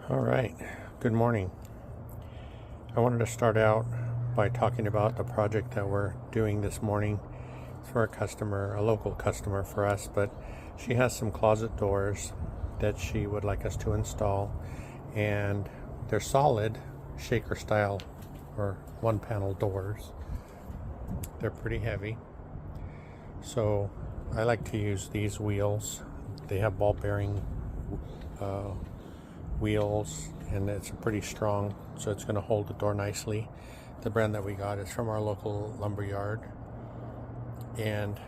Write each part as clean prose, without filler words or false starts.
All right, good morning. I wanted to start out by talking about the project that we're doing this morning. It's for a customer, a local customer for us, but she has some closet doors that she would like us to install, and they're solid shaker style or one panel doors. They're pretty heavy, so I like to use these wheels. They have ball bearing wheels, and it's pretty strong, so it's going to hold the door nicely. The brand that we got is from our local lumber yard, and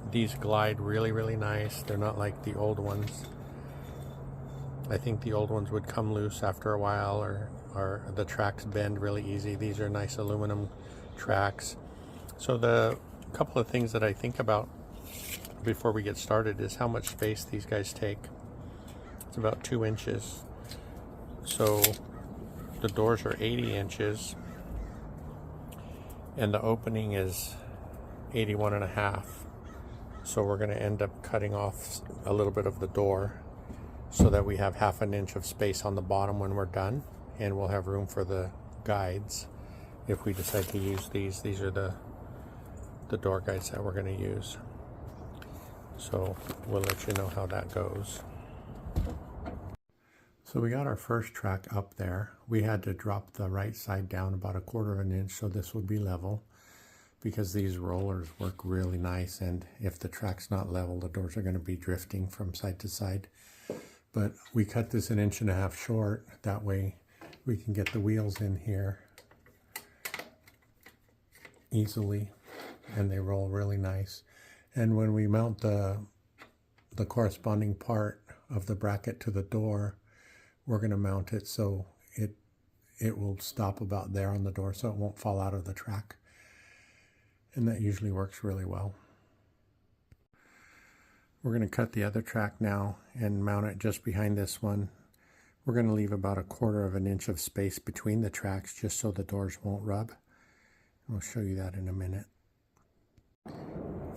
these glide really nice. They're not like the old ones. I think the old ones would come loose after a while, or the tracks bend really easy. These are nice aluminum tracks. So the couple of things that I think about before we get started is how much space these guys take. It's about 2 inches. So the doors are 80 inches and the opening is 81 and a half. So we're going to end up cutting off a little bit of the door so that we have half an inch of space on the bottom when we're done, and we'll have room for the guides if we decide to use these. These are the door guides that we're going to use. So we'll let you know how that goes. So we got our first track up there. We had to drop the right side down about 1/4 of an inch so this would be level, because these rollers work really nice, and if the track's not level, the doors are going to be drifting from side to side. But we cut this 1.5 inches short. That way we can get the wheels in here easily, and they roll really nice. And when we mount the corresponding part of the bracket to the door, we're going to mount it so it will stop about there on the door, so it won't fall out of the track. And that usually works really well. We're going to cut the other track now and mount it just behind this one. We're going to leave about 1/4 of an inch of space between the tracks just so the doors won't rub. I'll show you that in a minute.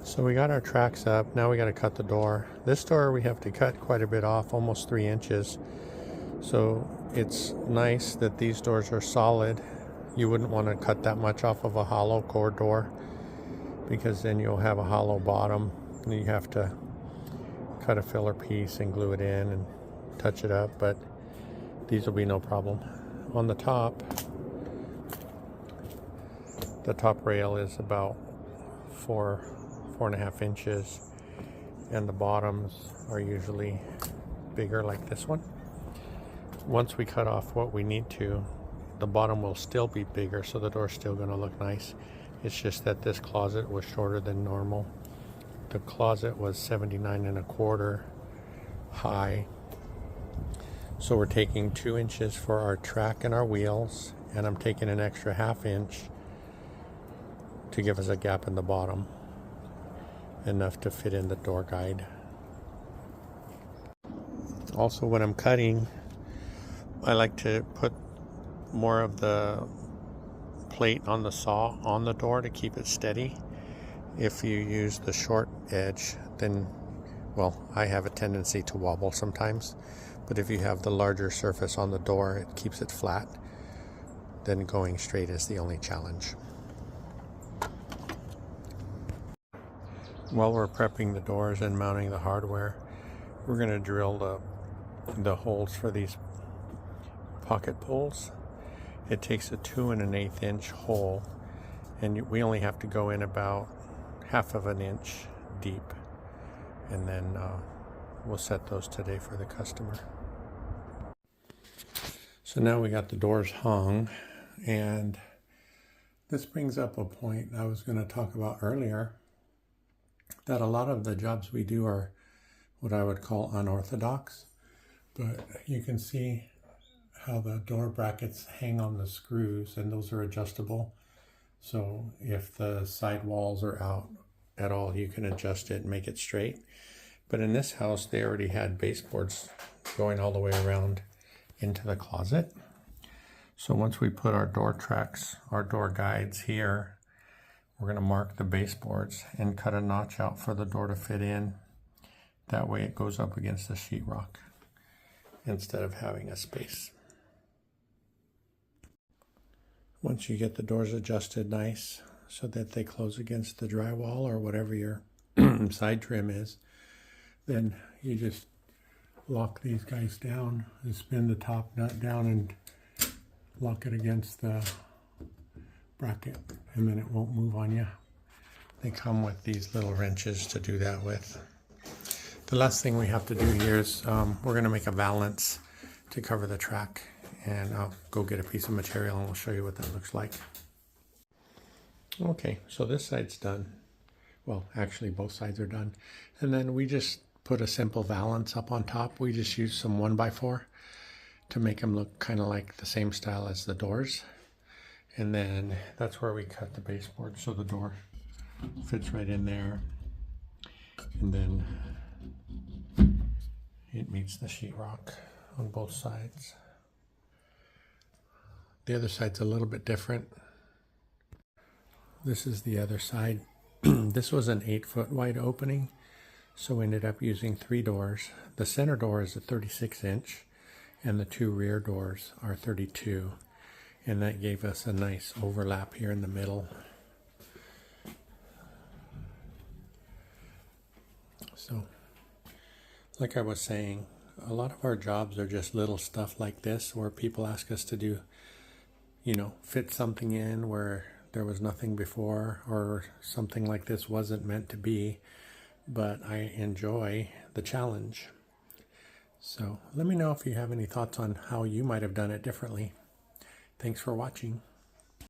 So we got our tracks up. Now we got to cut the door. This door we have to cut quite a bit off, almost 3 inches. So it's nice that these doors are solid. You wouldn't want to cut that much off of a hollow core door, because then you'll have a hollow bottom and you have to cut a filler piece and glue it in and touch it up, but these will be no problem. On the top rail is about 4.5 inches, and the bottoms are usually bigger, like this one. Once we cut off what we need to, the bottom will still be bigger, so the door's still going to look nice. It's just that this closet was shorter than normal. The closet was 79 1/4 high. So we're taking 2 inches for our track and our wheels, and I'm taking an extra 1/2 inch to give us a gap in the bottom, enough to fit in the door guide. Also, when I'm cutting, I like to put more of the plate on the saw on the door to keep it steady. If you use the short edge, then, well, I have a tendency to wobble sometimes, but if you have the larger surface on the door, it keeps it flat. Then going straight is the only challenge. While we're prepping the doors and mounting the hardware, we're going to drill the holes for these pocket pulls. It takes a 2 1/8 inch hole, and we only have to go in about 1/2 of an inch deep, and then we'll set those today for the customer. So now we got the doors hung, and this brings up a point I was going to talk about earlier, that a lot of the jobs we do are what I would call unorthodox, but you can see how the door brackets hang on the screws, and those are adjustable. So if the side walls are out at all, you can adjust it and make it straight. But in this house, they already had baseboards going all the way around into the closet. So once we put our door tracks, our door guides here, we're going to mark the baseboards and cut a notch out for the door to fit in. That way it goes up against the sheetrock. instead of having a space. Once you get the doors adjusted nice so that they close against the drywall or whatever your side trim is, then you just lock these guys down and spin the top nut down and lock it against the bracket, and then it won't move on you. They come with these little wrenches to do that with. The last thing we have to do here is we're going to make a valance to cover the track, and I'll go get a piece of material and we'll show you what that looks like. Okay, so this side's done. Well, actually both sides are done. And then we just put a simple valance up on top. We just use some 1x4 to make them look kind of like the same style as the doors. And then that's where we cut the baseboard so the door fits right in there. And then it meets the sheetrock on both sides. The other side's a little bit different. This is the other side. This was an 8-foot wide opening, so we ended up using 3 doors. The center door is a 36-inch, and the 2 rear doors are 32, and that gave us a nice overlap here in the middle. So, like I was saying, a lot of our jobs are just little stuff like this where people ask us to do, fit something in where there was nothing before, or something like this wasn't meant to be, but I enjoy the challenge. So let me know if you have any thoughts on how you might have done it differently. Thanks for watching.